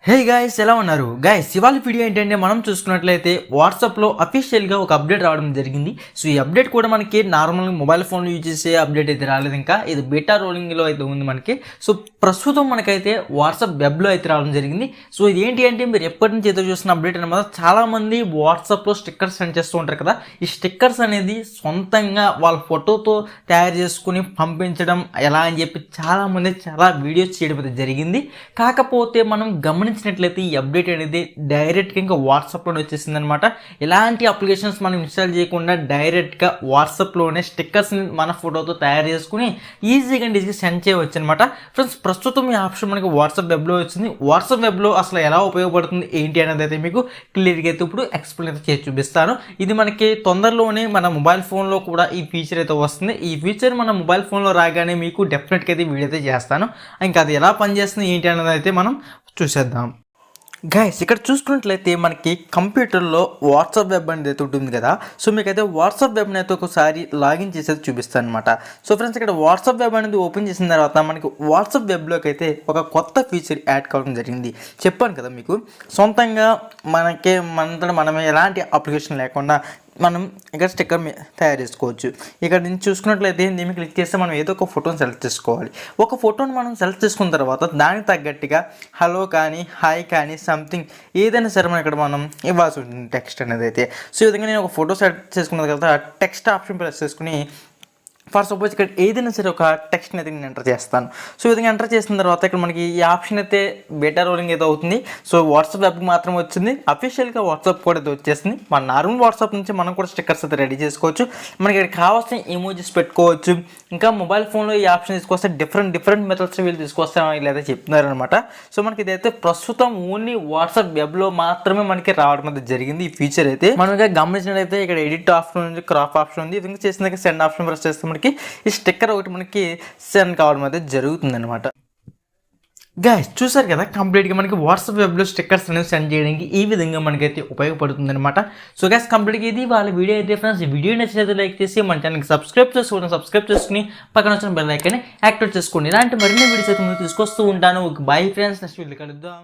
Hey guys ఎలా ఉన్నారు guys ఇవాళ వీడియో ఏంటంటే మనం చూసుకున్నట్లయితే వాట్సాప్లో అఫీషియల్గా ఒక అప్డేట్ రావడం జరిగింది. సో ఈ అప్డేట్ కూడా మనకి నార్మల్గా మొబైల్ ఫోన్లో యూజ్ చేసే అప్డేట్ అయితే రాలేదు, ఇంకా ఇది బీటా రోలింగ్లో అయితే ఉంది మనకి. సో ప్రస్తుతం మనకైతే వాట్సాప్ వెబ్లో అయితే రావడం జరిగింది. సో ఇది ఏంటి అంటే మీరు ఎప్పటి నుంచి ఎదురు చూస్తున్న అప్డేట్ అనమాట. చాలామంది వాట్సాప్లో స్టిక్కర్స్ సెండ్ చేస్తూ ఉంటారు కదా. ఈ స్టిక్కర్స్ అనేది సొంతంగా వాళ్ళ ఫోటోతో తయారు చేసుకుని పంపించడం ఎలా అని చెప్పి చాలామంది చాలా వీడియోస్ చేయడం అయితే జరిగింది. కాకపోతే మనం గమనించినట్లయితే ఈ అప్డేట్ అనేది డైరెక్ట్గా ఇంకా వాట్సాప్లోనే వచ్చేసింది అనమాట. ఎలాంటి అప్లికేషన్స్ మనం ఇన్స్టాల్ చేయకుండా డైరెక్ట్గా వాట్సాప్లోనే స్టిక్కర్స్ని మన ఫోటోతో తయారు చేసుకుని ఈజీగా సెండ్ చేయవచ్చు అనమాట. ఫ్రెండ్స్ ప్రస్తుతం ఈ ఆప్షన్ మనకి వాట్సాప్ వెబ్లో వచ్చింది. వాట్సాప్ వెబ్లో అసలు ఎలా ఉపయోగపడుతుంది ఏంటి అనేది అయితే మీకు క్లియర్గా అయితే ఇప్పుడు ఎక్స్ప్లెయిన్ అయితే చేసి చూపిస్తాను. ఇది మనకి తొందరలోనే మన మొబైల్ ఫోన్లో కూడా ఈ ఫీచర్ అయితే వస్తుంది. ఈ ఫీచర్ మన మొబైల్ ఫోన్లో రాగానే మీకు డెఫినెట్గా అయితే వీడియో అయితే చేస్తాను. ఇంకా అది ఎలా పనిచేస్తుంది ఏంటి అనేది అయితే మనం చూసేద్దాం. గైస్ ఇక్కడ చూసుకున్నట్లయితే మనకి కంప్యూటర్లో వాట్సాప్ వెబ్ అనేది అయితే ఉంటుంది కదా. సో మీకైతే వాట్సాప్ వెబ్ని అయితే ఒకసారి లాగిన్ చేసేది చూపిస్తాను అనమాట. సో ఫ్రెండ్స్ ఇక్కడ వాట్సాప్ వెబ్ అనేది ఓపెన్ చేసిన తర్వాత మనకి వాట్సాప్ వెబ్లోకి అయితే ఒక కొత్త ఫీచర్ యాడ్ కావడం జరిగింది. చెప్పాను కదా మీకు, సొంతంగా మనమే ఎలాంటి అప్లికేషన్ లేకుండా మనం ఇక్కడ స్టిక్కర్ తయారు చేసుకోవచ్చు. ఇక్కడ నుంచి చూసుకున్నట్లయితే దీన్ని క్లిక్ చేస్తే మనం ఏదో ఒక ఫోటోని సెలెక్ట్ చేసుకోవాలి. ఒక ఫోటోని మనం సెలెక్ట్ చేసుకున్న తర్వాత దానికి తగ్గట్టుగా హలో కానీ హాయ్ కానీ సంథింగ్ ఏదైనా సరే మనం ఇక్కడ మనం ఇవ్వాల్సి ఉంటుంది టెక్స్ట్ అనేది అయితే. సో ఈ విధంగా నేను ఒక ఫోటో సెలెక్ట్ చేసుకున్న తర్వాత టెక్స్ట్ ఆప్షన్ ప్రెస్ చేసుకుని ఫర్ సపోజ్ ఇక్కడ ఏదైనా సరే ఒక టెక్స్ట్ని అయితే నేను ఎంటర్ చేస్తాను. సో ఈ విధంగా ఎంటర్ చేసిన తర్వాత ఇక్కడ మనకి ఈ ఆప్షన్ అయితే బీటా రోలింగ్ అయితే అవుతుంది. సో వాట్సాప్ వెబ్కి మాత్రం వచ్చింది, అఫీషియల్గా వాట్సాప్ కూడా అయితే వచ్చేసింది. మన నార్మల్ వాట్సాప్ నుంచి మనం కూడా స్టిక్కర్స్ అయితే రెడీ చేసుకోవచ్చు. మనకి ఇక్కడ కావాల్సిన ఎమోజీస్ పెట్టుకోవచ్చు. ఇంకా మొబైల్ ఫోన్లో ఈ ఆప్షన్ తీసుకొస్తే డిఫరెంట్ మెథడ్స్ వీళ్ళు తీసుకొస్తాం ఇలా చెప్తున్నారు అనమాట. సో మనకి ఇదైతే ప్రస్తుతం ఓన్లీ వాట్సాప్ వెబ్లో మాత్రమే మనకి రావడం అయితే జరిగింది ఈ ఫీచర్ అయితే. మనం గమనించినట్లయితే ఇక్కడ ఎడిట్ ఆప్షన్ ఉంది, క్రాప్ ఆప్షన్ ఉంది. ఈ విధంగా చేసిన సెండ్ ఆప్షన్ ప్రెస్ చేస్తే ఈ స్టిక్కర్ ఒకటి మనకి సెండ్ కావడం అయితే జరుగుతుంది అనమాట. గైస్ చూసారు కదా, కంప్లీట్గా మనకి వాట్సాప్ వెబ్లో స్టిక్కర్స్ అనేవి సెండ్ చేయడానికి ఈ విధంగా మనకైతే ఉపయోగపడుతుంది అనమాట. సో గైస్ కంప్లీట్గా ఇది వాళ్ళ వీడియో అయితే. ఫ్రెండ్స్ ఈ వీడియో నచ్చినట్లయితే లైక్ చేసి మన ఛానల్కి సబ్స్క్రైబ్ చేసుకుని పక్కన వచ్చిన బెల్ ఐకాన్ని యాక్టివేట్ చేసుకోండి. ఇలాంటి మరిన్ని వీడియోస్ అయితే ముందు తీసుకొస్తూ ఉంటాను. బై ఫ్రెండ్స్, నెక్స్ట్ వీడియో కలుద్దాం.